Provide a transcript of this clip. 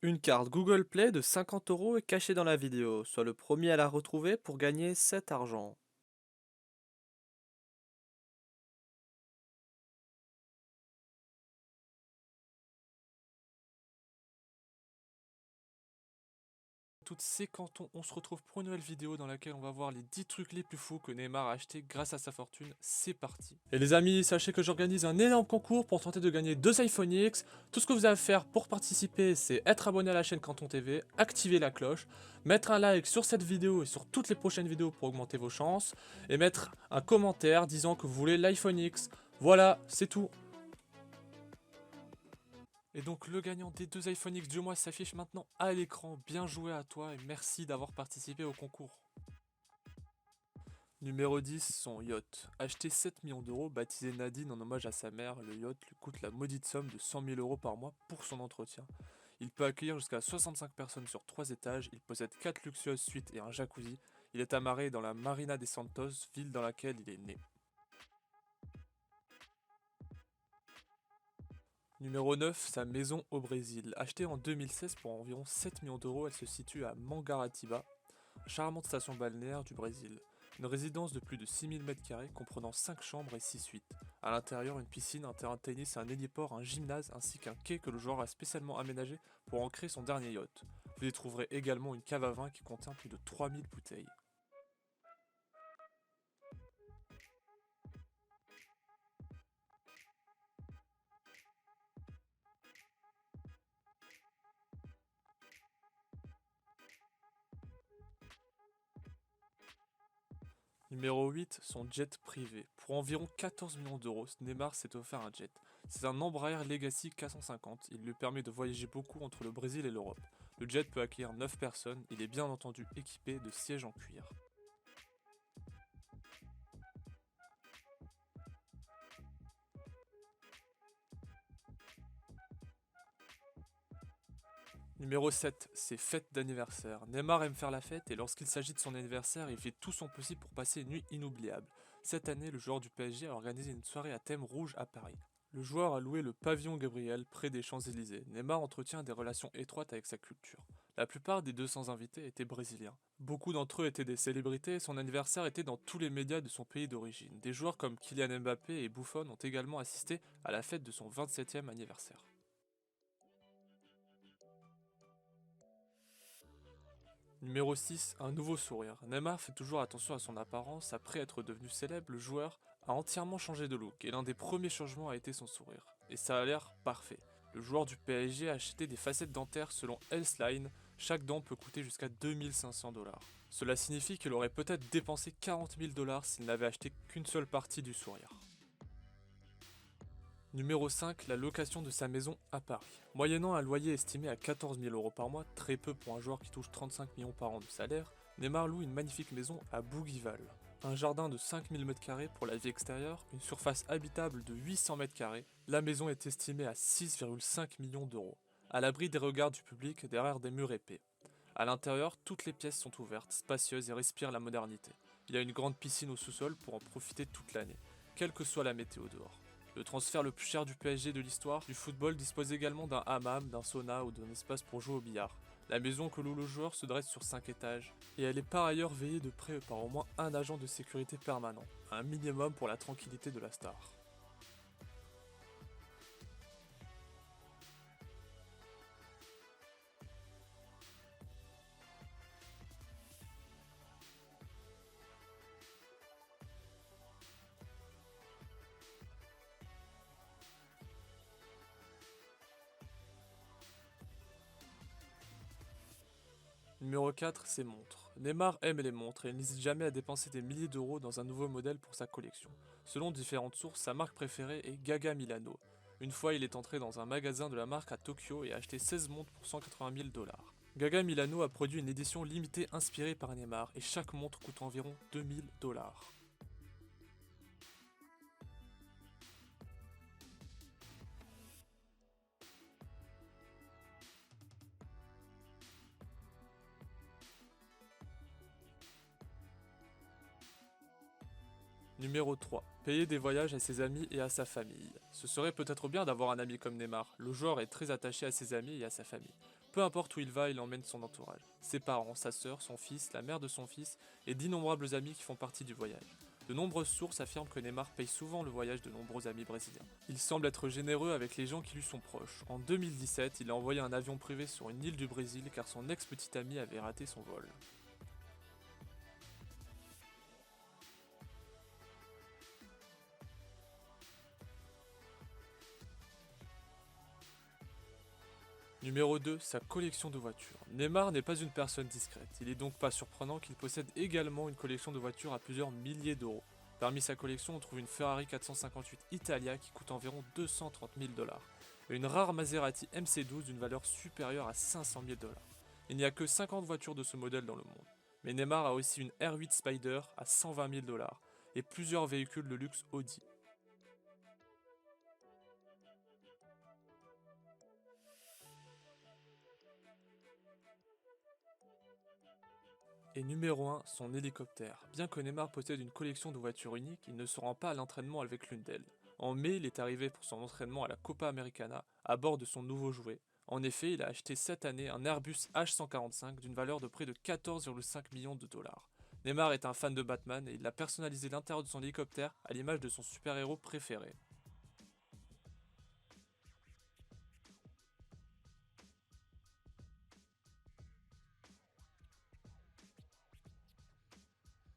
Une carte Google Play de 50 € est cachée dans la vidéo. Sois le premier à la retrouver pour gagner 7 argent. Toutes ces cantons, on se retrouve pour une nouvelle vidéo dans laquelle on va voir les 10 trucs les plus fous que Neymar a acheté grâce à sa fortune. C'est parti. Et les amis, sachez que j'organise un énorme concours pour tenter de gagner 2 iPhone X. Tout ce que vous avez à faire pour participer, c'est être abonné à la chaîne Canton TV, activer la cloche, mettre un like sur cette vidéo et sur toutes les prochaines vidéos pour augmenter vos chances, et mettre un commentaire disant que vous voulez l'iPhone X. Voilà, c'est tout. Et donc le gagnant des 2 iPhone X du mois s'affiche maintenant à l'écran. Bien joué à toi et merci d'avoir participé au concours. Numéro 10, son yacht. Acheté 7 millions d'euros, baptisé Nadine en hommage à sa mère, le yacht lui coûte la maudite somme de 100 000 euros par mois pour son entretien. Il peut accueillir jusqu'à 65 personnes sur 3 étages, il possède 4 luxueuses suites et un jacuzzi. Il est amarré dans la Marina des Santos, ville dans laquelle il est né. Numéro 9, sa maison au Brésil. Achetée en 2016 pour environ 7 millions d'euros, elle se situe à Mangaratiba, charmante station balnéaire du Brésil. Une résidence de plus de 6000 m² comprenant 5 chambres et 6 suites. À l'intérieur, une piscine, un terrain de tennis, un héliport, un gymnase ainsi qu'un quai que le joueur a spécialement aménagé pour ancrer son dernier yacht. Vous y trouverez également une cave à vin qui contient plus de 3000 bouteilles. Numéro 8, son jet privé. Pour environ 14 millions d'euros, Neymar s'est offert un jet. C'est un Embraer Legacy K150, il lui permet de voyager beaucoup entre le Brésil et l'Europe. Le jet peut accueillir 9 personnes, il est bien entendu équipé de sièges en cuir. Numéro 7, c'est fête d'anniversaire. Neymar aime faire la fête et lorsqu'il s'agit de son anniversaire, il fait tout son possible pour passer une nuit inoubliable. Cette année, le joueur du PSG a organisé une soirée à thème rouge à Paris. Le joueur a loué le pavillon Gabriel près des Champs-Élysées. Neymar entretient des relations étroites avec sa culture. La plupart des 200 invités étaient brésiliens. Beaucoup d'entre eux étaient des célébrités et son anniversaire était dans tous les médias de son pays d'origine. Des joueurs comme Kylian Mbappé et Buffon ont également assisté à la fête de son 27e anniversaire. Numéro 6, un nouveau sourire. Neymar fait toujours attention à son apparence. Après être devenu célèbre, le joueur a entièrement changé de look et l'un des premiers changements a été son sourire. Et ça a l'air parfait. Le joueur du PSG a acheté des facettes dentaires selon Healthline. Chaque dent peut coûter jusqu'à 2500 $. Cela signifie qu'il aurait peut-être dépensé 40 000 $ s'il n'avait acheté qu'une seule partie du sourire. Numéro 5, la location de sa maison à Paris. Moyennant un loyer estimé à 14 000 euros par mois, très peu pour un joueur qui touche 35 millions par an de salaire, Neymar loue une magnifique maison à Bougival. Un jardin de 5000 m² pour la vie extérieure, une surface habitable de 800 m², la maison est estimée à 6,5 millions d'euros. À l'abri des regards du public derrière des murs épais. À l'intérieur, toutes les pièces sont ouvertes, spacieuses et respirent la modernité. Il y a une grande piscine au sous-sol pour en profiter toute l'année, quelle que soit la météo dehors. Le transfert le plus cher du PSG de l'histoire du football dispose également d'un hammam, d'un sauna ou d'un espace pour jouer au billard. La maison que loue le joueur se dresse sur 5 étages et elle est par ailleurs veillée de près par au moins un agent de sécurité permanent, un minimum pour la tranquillité de la star. Numéro 4, ses montres. Neymar aime les montres et il n'hésite jamais à dépenser des milliers d'euros dans un nouveau modèle pour sa collection. Selon différentes sources, sa marque préférée est Gaga Milano. Une fois, il est entré dans un magasin de la marque à Tokyo et a acheté 16 montres pour 180 000 $. Gaga Milano a produit une édition limitée inspirée par Neymar et chaque montre coûte environ 2000 $. Numéro 3. Payer des voyages à ses amis et à sa famille. Ce serait peut-être bien d'avoir un ami comme Neymar. Le joueur est très attaché à ses amis et à sa famille. Peu importe où il va, il emmène son entourage. Ses parents, sa sœur, son fils, la mère de son fils et d'innombrables amis qui font partie du voyage. De nombreuses sources affirment que Neymar paye souvent le voyage de nombreux amis brésiliens. Il semble être généreux avec les gens qui lui sont proches. En 2017, il a envoyé un avion privé sur une île du Brésil car son ex-petit ami avait raté son vol. Numéro 2, sa collection de voitures. Neymar n'est pas une personne discrète, il est donc pas surprenant qu'il possède également une collection de voitures à plusieurs milliers d'euros. Parmi sa collection, on trouve une Ferrari 458 Italia qui coûte environ 230 000 dollars, et une rare Maserati MC12 d'une valeur supérieure à 500 000 dollars. Il n'y a que 50 voitures de ce modèle dans le monde. Mais Neymar a aussi une R8 Spider à 120 000 dollars, et plusieurs véhicules de luxe Audi. Et numéro 1, son hélicoptère. Bien que Neymar possède une collection de voitures uniques, il ne se rend pas à l'entraînement avec l'une d'elles. En mai, il est arrivé pour son entraînement à la Copa Americana à bord de son nouveau jouet. En effet, il a acheté cette année un Airbus H145 d'une valeur de près de 14,5 millions de dollars. Neymar est un fan de Batman et il a personnalisé l'intérieur de son hélicoptère à l'image de son super-héros préféré.